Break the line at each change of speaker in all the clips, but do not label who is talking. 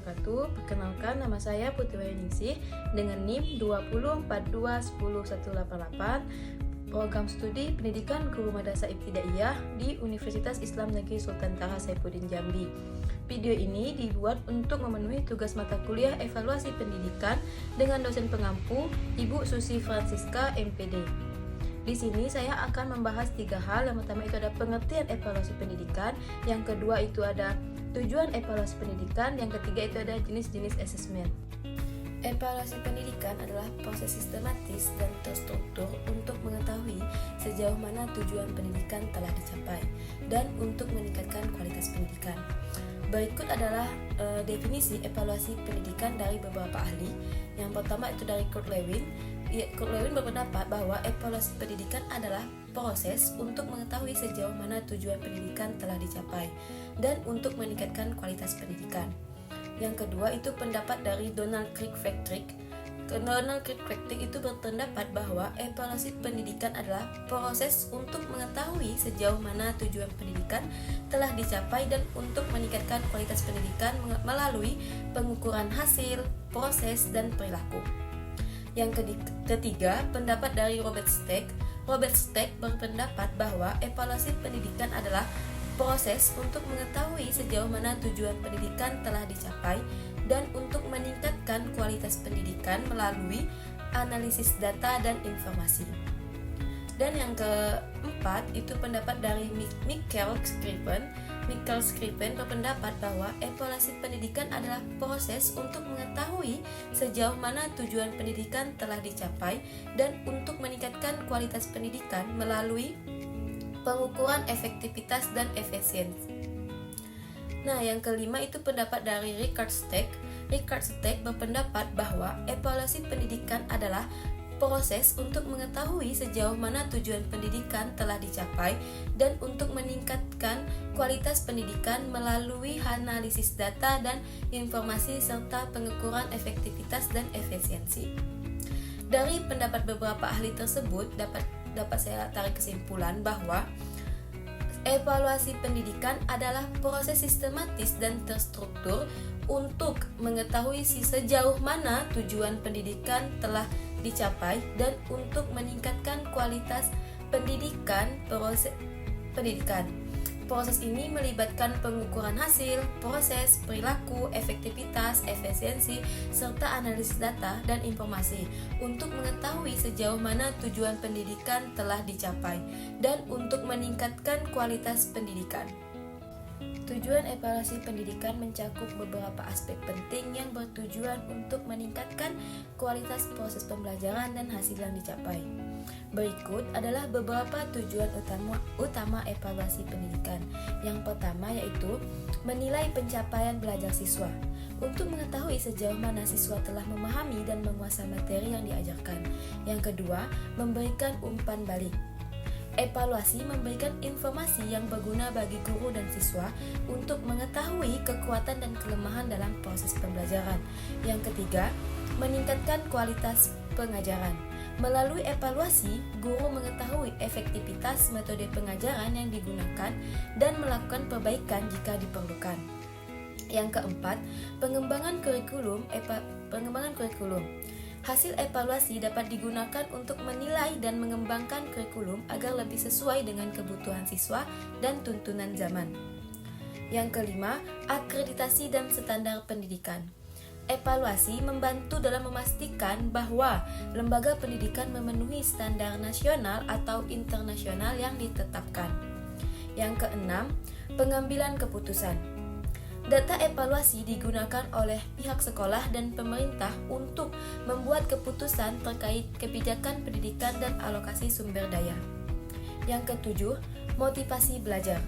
wabarakatuh. Perkenalkan, nama saya Putri Wahyuningsih dengan NIM 2042101888, program studi Pendidikan Guru Madrasah Ibtidaiyah di Universitas Islam Negeri Sultan Taha Saifuddin Jambi. Video ini dibuat untuk memenuhi tugas mata kuliah evaluasi pendidikan dengan dosen pengampu Ibu Susi Francisca MPD. Di sini saya akan membahas 3 hal. Yang pertama itu ada pengertian evaluasi pendidikan, yang kedua itu ada tujuan evaluasi pendidikan, yang ketiga itu ada jenis-jenis asesmen. Evaluasi pendidikan adalah proses sistematis dan terstruktur untuk mengetahui sejauh mana tujuan pendidikan telah dicapai dan untuk meningkatkan kualitas pendidikan. Berikut adalah definisi evaluasi pendidikan dari beberapa ahli. Yang pertama itu dari Kurt Lewin. Kurt Lewin berpendapat bahwa evaluasi pendidikan adalah proses untuk mengetahui sejauh mana tujuan pendidikan telah dicapai dan untuk meningkatkan kualitas pendidikan. Yang kedua itu pendapat dari Donald Kirkpatrick. Donald Kirkpatrick itu berpendapat bahwa evaluasi pendidikan adalah proses untuk mengetahui sejauh mana tujuan pendidikan telah dicapai dan untuk meningkatkan kualitas pendidikan melalui pengukuran hasil, proses, dan perilaku. Yang ketiga, pendapat dari Robert Stack. Robert Stack berpendapat bahwa evaluasi pendidikan adalah proses untuk mengetahui sejauh mana tujuan pendidikan telah dicapai dan untuk meningkatkan kualitas pendidikan melalui analisis data dan informasi. Dan yang keempat itu pendapat dari Michael Scriven. Michael Scriven berpendapat bahwa evaluasi pendidikan adalah proses untuk mengetahui sejauh mana tujuan pendidikan telah dicapai dan untuk meningkatkan kualitas pendidikan melalui pengukuran efektivitas dan efisiensi. Nah, yang kelima itu pendapat dari Richard Stack. Richard Stack berpendapat bahwa evaluasi pendidikan adalah proses untuk mengetahui sejauh mana tujuan pendidikan telah dicapai dan untuk meningkatkan kualitas pendidikan melalui analisis data dan informasi serta pengukuran efektivitas dan efisiensi. Dari pendapat beberapa ahli tersebut dapat saya tarik kesimpulan bahwa evaluasi pendidikan adalah proses sistematis dan terstruktur untuk mengetahui sejauh mana tujuan pendidikan telah dicapai dan untuk meningkatkan kualitas pendidikan. Proses ini melibatkan pengukuran hasil, proses, perilaku, efektivitas, efisiensi, serta analisis data dan informasi untuk mengetahui sejauh mana tujuan pendidikan telah dicapai dan untuk meningkatkan kualitas pendidikan. Tujuan evaluasi pendidikan mencakup beberapa aspek penting yang bertujuan untuk meningkatkan kualitas proses pembelajaran dan hasil yang dicapai. Berikut adalah beberapa tujuan utama evaluasi pendidikan. Yang pertama yaitu menilai pencapaian belajar siswa untuk mengetahui sejauh mana siswa telah memahami dan menguasai materi yang diajarkan. Yang kedua, memberikan umpan balik. Evaluasi memberikan informasi yang berguna bagi guru dan siswa untuk mengetahui kekuatan dan kelemahan dalam proses pembelajaran. Yang ketiga, meningkatkan kualitas pengajaran. Melalui evaluasi, guru mengetahui efektivitas metode pengajaran yang digunakan dan melakukan perbaikan jika diperlukan. Yang keempat, pengembangan kurikulum. Hasil evaluasi dapat digunakan untuk menilai dan mengembangkan kurikulum agar lebih sesuai dengan kebutuhan siswa dan tuntunan zaman. Yang kelima, akreditasi dan standar pendidikan. Evaluasi membantu dalam memastikan bahwa lembaga pendidikan memenuhi standar nasional atau internasional yang ditetapkan. Yang keenam, pengambilan keputusan. Data evaluasi digunakan oleh pihak sekolah dan pemerintah untuk membuat keputusan terkait kebijakan pendidikan dan alokasi sumber daya. Yang ketujuh, motivasi belajar.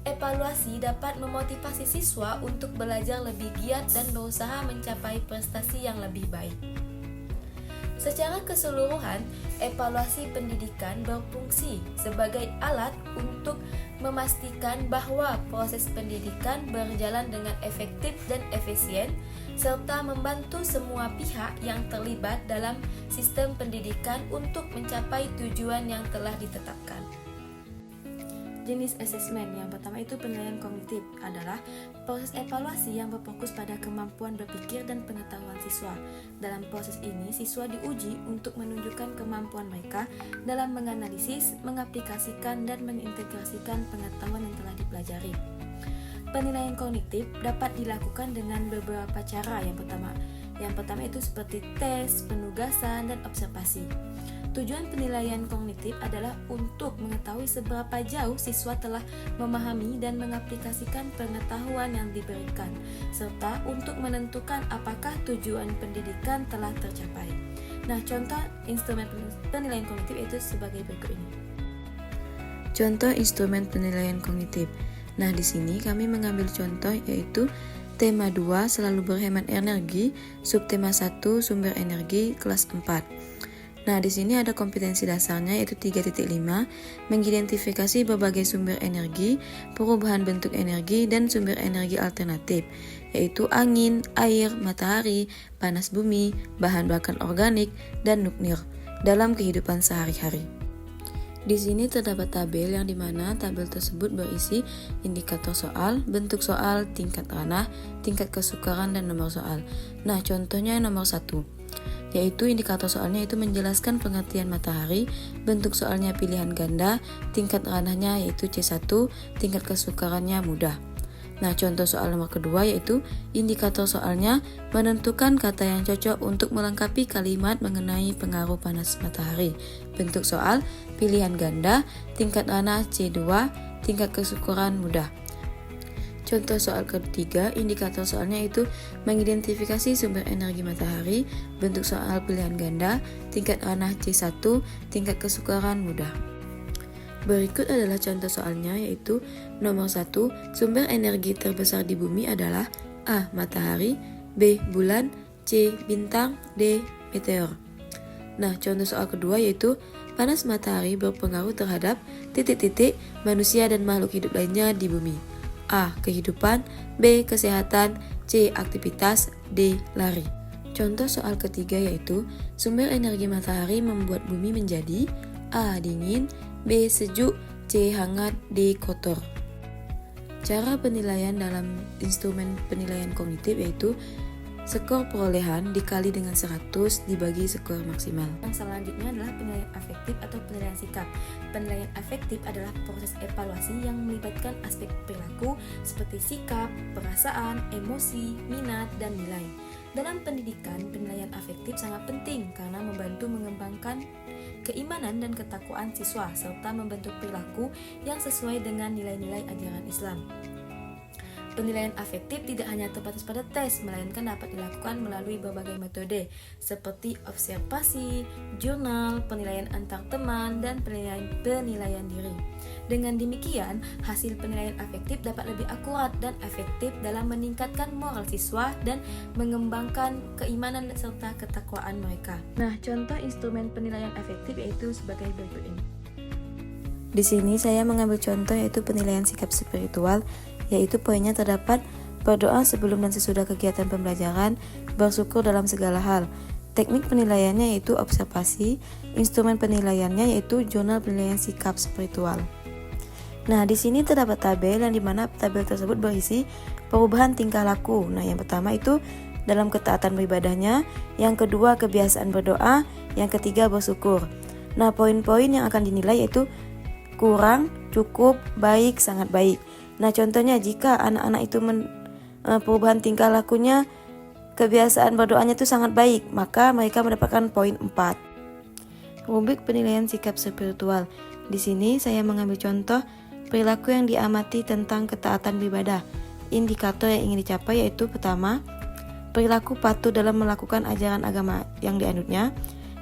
Evaluasi dapat memotivasi siswa untuk belajar lebih giat dan berusaha mencapai prestasi yang lebih baik. Secara keseluruhan, evaluasi pendidikan berfungsi sebagai alat untuk memastikan bahwa proses pendidikan berjalan dengan efektif dan efisien, serta membantu semua pihak yang terlibat dalam sistem pendidikan untuk mencapai tujuan yang telah ditetapkan. Jenis asesmen yang pertama itu penilaian kognitif adalah proses evaluasi yang berfokus pada kemampuan berpikir dan pengetahuan siswa. Dalam proses ini, siswa diuji untuk menunjukkan kemampuan mereka dalam menganalisis, mengaplikasikan, dan mengintegrasikan pengetahuan yang telah dipelajari. Penilaian kognitif dapat dilakukan dengan beberapa cara. Yang pertama itu seperti tes, penugasan, dan observasi. Tujuan penilaian kognitif adalah untuk mengetahui seberapa jauh siswa telah memahami dan mengaplikasikan pengetahuan yang diberikan, serta untuk menentukan apakah tujuan pendidikan telah tercapai. Nah, contoh instrumen penilaian kognitif itu sebagai berikut ini.
Contoh instrumen penilaian kognitif. Nah, di sini kami mengambil contoh yaitu tema 2 selalu berhemat energi, subtema 1 sumber energi kelas 4. Nah, di sini ada kompetensi dasarnya yaitu 3.5, mengidentifikasi berbagai sumber energi, perubahan bentuk energi, dan sumber energi alternatif, yaitu angin, air, matahari, panas bumi, bahan bakar organik, dan nuklir dalam kehidupan sehari-hari. Di sini terdapat tabel yang dimana tabel tersebut berisi indikator soal, bentuk soal, tingkat ranah, tingkat kesukaran, dan nomor soal. Nah, contohnya nomor 1. Yaitu indikator soalnya itu menjelaskan pengertian matahari, bentuk soalnya pilihan ganda, tingkat ranahnya yaitu C1, tingkat kesukarannya mudah. Nah, contoh soal nomor kedua yaitu indikator soalnya menentukan kata yang cocok untuk melengkapi kalimat mengenai pengaruh panas matahari, bentuk soal pilihan ganda, tingkat ranah C2, tingkat kesukaran mudah. Contoh soal ketiga, indikator soalnya itu mengidentifikasi sumber energi matahari, bentuk soal pilihan ganda, tingkat ranah C1, tingkat kesukaran mudah. Berikut adalah contoh soalnya yaitu nomor 1, sumber energi terbesar di bumi adalah A. Matahari, B. Bulan, C. Bintang, D. Meteor. Nah, contoh soal kedua yaitu panas matahari berpengaruh terhadap manusia dan makhluk hidup lainnya di bumi. A. Kehidupan, B. Kesehatan, C. Aktivitas, D. Lari. Contoh soal ketiga yaitu sumber energi matahari membuat bumi menjadi A. Dingin, B. Sejuk, C. Hangat, D. Kotor. Cara penilaian dalam instrumen penilaian kognitif yaitu skor perolehan dikali dengan 100 dibagi skor maksimal.
Yang selanjutnya adalah penilaian afektif atau penilaian sikap. Penilaian afektif adalah proses evaluasi yang melibatkan aspek perilaku seperti sikap, perasaan, emosi, minat, dan nilai. Dalam pendidikan, penilaian afektif sangat penting karena membantu mengembangkan keimanan dan ketakwaan siswa serta membentuk perilaku yang sesuai dengan nilai-nilai ajaran Islam. Penilaian afektif tidak hanya terbatas pada tes, melainkan dapat dilakukan melalui berbagai metode seperti observasi, jurnal, penilaian antar teman, dan penilaian diri. Dengan demikian, hasil penilaian afektif dapat lebih akurat dan efektif dalam meningkatkan moral siswa dan mengembangkan keimanan serta ketakwaan mereka. Nah, contoh instrumen penilaian afektif yaitu sebagai berikut ini.
Di sini saya mengambil contoh yaitu penilaian sikap spiritual, yaitu poinnya terdapat berdoa sebelum dan sesudah kegiatan pembelajaran, bersyukur dalam segala hal. Teknik penilaiannya yaitu observasi, instrumen penilaiannya yaitu jurnal penilaian sikap spiritual. Nah, di sini terdapat tabel yang dimana tabel tersebut berisi perubahan tingkah laku. Nah, yang pertama itu dalam ketaatan beribadahnya, yang kedua kebiasaan berdoa, yang ketiga bersyukur. Nah, poin-poin yang akan dinilai yaitu kurang, cukup, baik, sangat baik. Nah, contohnya jika anak-anak itu perubahan tingkah lakunya, kebiasaan berdoanya itu sangat baik, maka mereka mendapatkan poin 4. Rubrik penilaian sikap spiritual. Di sini saya mengambil contoh perilaku yang diamati tentang ketaatan beribadah. Indikator yang ingin dicapai yaitu pertama, perilaku patuh dalam melakukan ajaran agama yang dianutnya.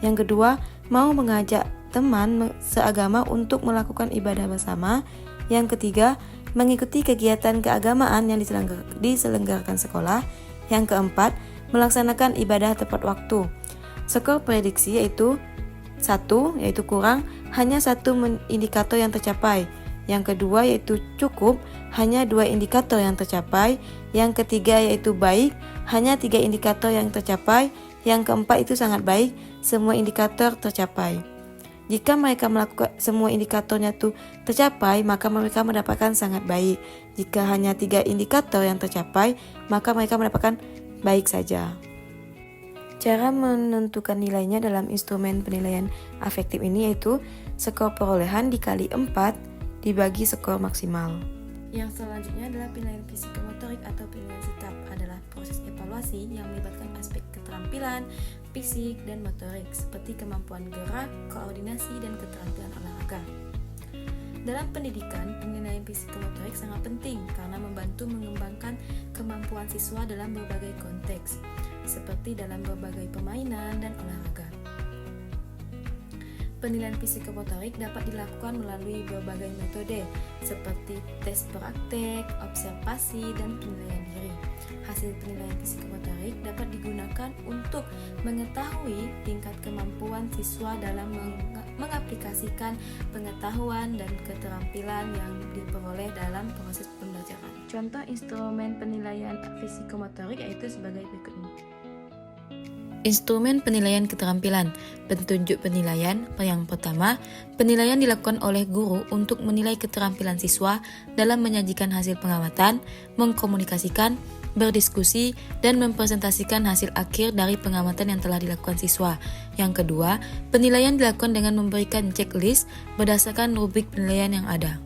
Yang kedua, mau mengajak teman seagama untuk melakukan ibadah bersama. Yang ketiga, mengikuti kegiatan keagamaan yang diselenggarakan sekolah. Yang keempat, melaksanakan ibadah tepat waktu. Skor prediksi yaitu 1, yaitu kurang, hanya 1 indikator yang tercapai. Yang kedua yaitu cukup, hanya 2 indikator yang tercapai. Yang ketiga yaitu baik, hanya 3 indikator yang tercapai. Yang keempat itu sangat baik, semua indikator tercapai. Jika mereka melakukan semua indikatornya tuh tercapai, maka mereka mendapatkan sangat baik. Jika hanya 3 indikator yang tercapai, maka mereka mendapatkan baik saja. Cara menentukan nilainya dalam instrumen penilaian afektif ini yaitu skor perolehan dikali 4 dibagi skor maksimal. Yang selanjutnya adalah penilaian psikomotorik atau penilaian sikap, adalah proses evaluasi yang melibatkan aspek keterampilan, fisik, dan motorik seperti kemampuan gerak, koordinasi, dan keterampilan olahraga. Dalam pendidikan, penilaian psikomotorik sangat penting karena membantu mengembangkan kemampuan siswa dalam berbagai konteks, seperti dalam berbagai permainan dan olahraga. Penilaian psikomotorik dapat dilakukan melalui berbagai metode, seperti tes praktek, observasi, dan penilaian diri. Hasil penilaian psikomotorik dapat digunakan untuk mengetahui tingkat kemampuan siswa dalam mengaplikasikan pengetahuan dan keterampilan yang diperoleh dalam proses pembelajaran. Contoh instrumen penilaian psikomotorik yaitu sebagai berikut ini. Instrumen penilaian keterampilan, petunjuk penilaian. Yang pertama, penilaian dilakukan oleh guru untuk menilai keterampilan siswa dalam menyajikan hasil pengamatan, mengkomunikasikan, berdiskusi, dan mempresentasikan hasil akhir dari pengamatan yang telah dilakukan siswa. Yang kedua, penilaian dilakukan dengan memberikan checklist berdasarkan rubrik penilaian yang ada.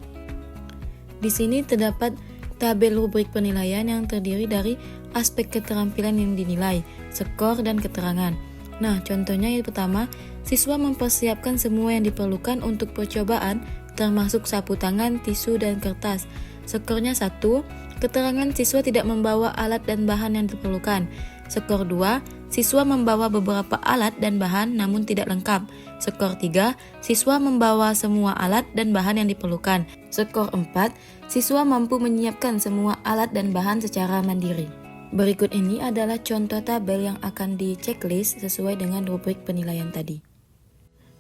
Di sini terdapat tabel rubrik penilaian yang terdiri dari aspek keterampilan yang dinilai, skor, dan keterangan. Nah, contohnya yang pertama, siswa mempersiapkan semua yang diperlukan untuk percobaan, termasuk sapu tangan, tisu, dan kertas. Skornya 1, keterangan siswa tidak membawa alat dan bahan yang diperlukan. Skor 2, siswa membawa beberapa alat dan bahan namun tidak lengkap. Skor 3, siswa membawa semua alat dan bahan yang diperlukan. Skor 4, siswa mampu menyiapkan semua alat dan bahan secara mandiri. Berikut ini adalah contoh tabel yang akan di checklist sesuai dengan rubrik penilaian tadi.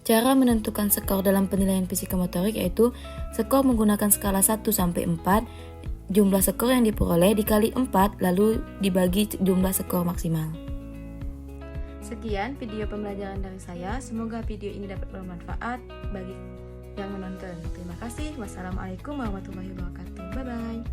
Cara menentukan skor dalam penilaian psikomotorik yaitu skor menggunakan skala 1 sampai 4, jumlah skor yang diperoleh dikali 4 lalu dibagi jumlah skor maksimal.
Sekian video pembelajaran dari saya. Semoga video ini dapat bermanfaat bagi yang menonton. Terima kasih. Wassalamualaikum warahmatullahi wabarakatuh. Bye bye.